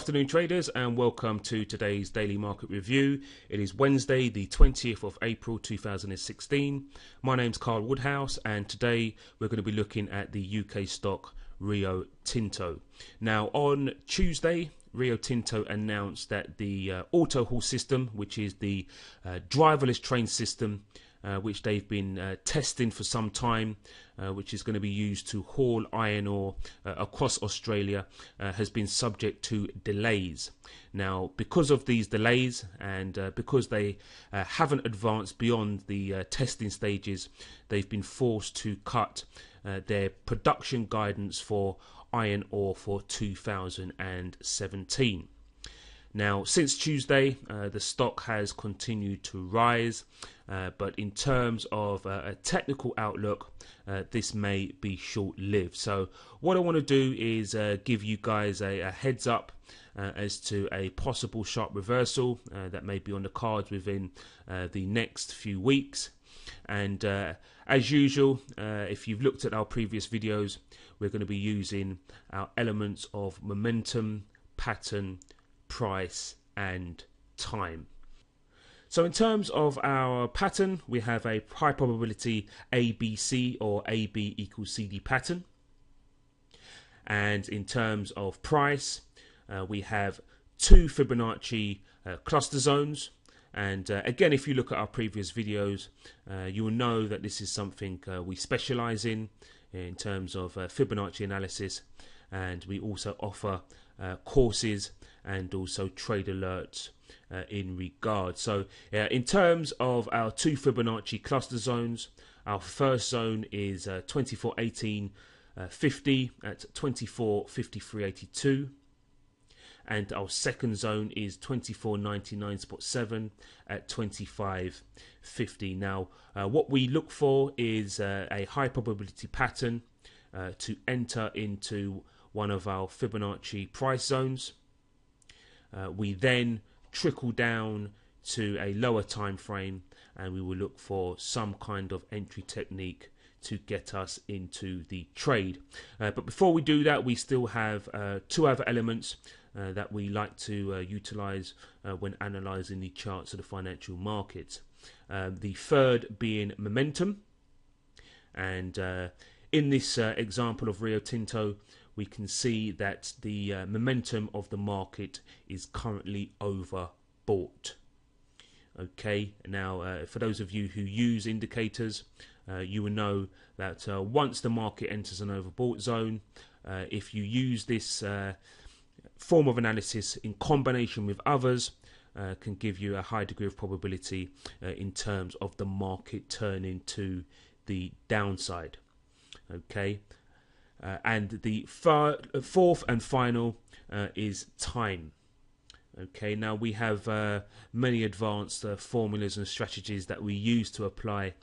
Good afternoon, traders, and welcome to today's daily market review. It is Wednesday, the 20th of April 2016. My name's Carl Woodhouse, and today we're going to be looking at the UK stock Rio Tinto. Now, on Tuesday, Rio Tinto announced that the auto haul system, which is the driverless train system, which they've been testing for some time, which is going to be used to haul iron ore across Australia, has been subject to delays. Now, because of these delays and because they haven't advanced beyond the testing stages, they've been forced to cut their production guidance for iron ore for 2017. Now, since Tuesday, the stock has continued to rise, but in terms of a technical outlook, this may be short-lived. So what I want to do is give you guys a heads up as to a possible sharp reversal that may be on the cards within the next few weeks. And as usual, if you've looked at our previous videos, we're going to be using our elements of momentum, pattern, price and time. So in terms of our pattern, we have a high probability ABC or AB equals CD pattern. And in terms of price, we have two Fibonacci cluster zones. And again, if you look at our previous videos, you will know that this is something we specialize in terms of Fibonacci analysis. And we also offer courses and also trade alerts in regard. So in terms of our two Fibonacci cluster zones, our first zone is 24.1850 at 24.5382, and our second zone is 24.99.7 at 25.50. Now what we look for is a high probability pattern to enter into one of our Fibonacci price zones. We then trickle down to a lower time frame, and we will look for some kind of entry technique to get us into the trade. But before we do that, we still have two other elements that we like to utilize when analyzing the charts of the financial markets. The third being momentum, and in this example of Rio Tinto, we can see that the momentum of the market is currently overbought. Okay, now for those of you who use indicators, you will know that once the market enters an overbought zone, if you use this form of analysis in combination with others, can give you a high degree of probability in terms of the market turning to the downside. Okay. And the fourth and final is time. Okay, now we have many advanced formulas and strategies that we use to apply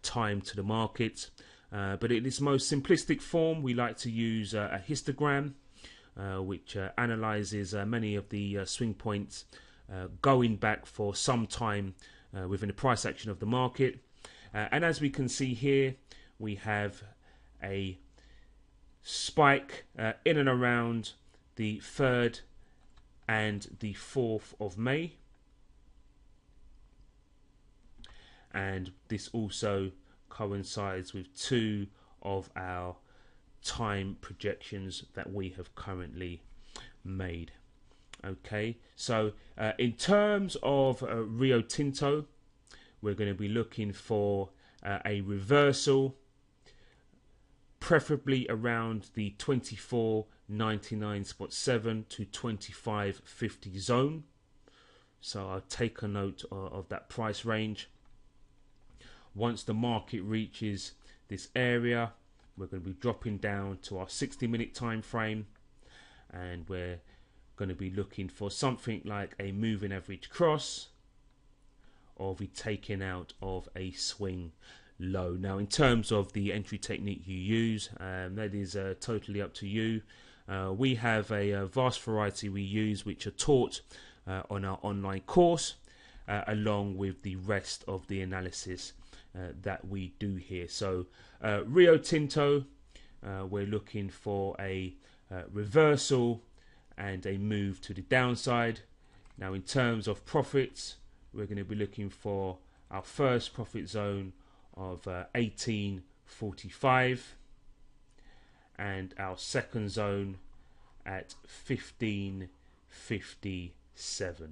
time to the market. But in its most simplistic form, we like to use a histogram, which analyzes many of the swing points going back for some time within the price action of the market. And as we can see here, we have a spike in and around the 3rd and the 4th of May, and this also coincides with two of our time projections that we have currently made. Okay, so in terms of Rio Tinto, we're going to be looking for a reversal, preferably around the 24.99.7 to 25.50 zone. So I'll take a note of that price range. Once the market reaches this area, we're going to be dropping down to our 60-minute time frame, and we're going to be looking for something like a moving average cross, or be taken out of a swing low. Now, in terms of the entry technique you use, that is totally up to you. We have a vast variety we use, which are taught on our online course, along with the rest of the analysis that we do here. So Rio Tinto, we're looking for a reversal and a move to the downside. Now in terms of profits, we're going to be looking for our first profit zone of 18.45 and our second zone at 15.57.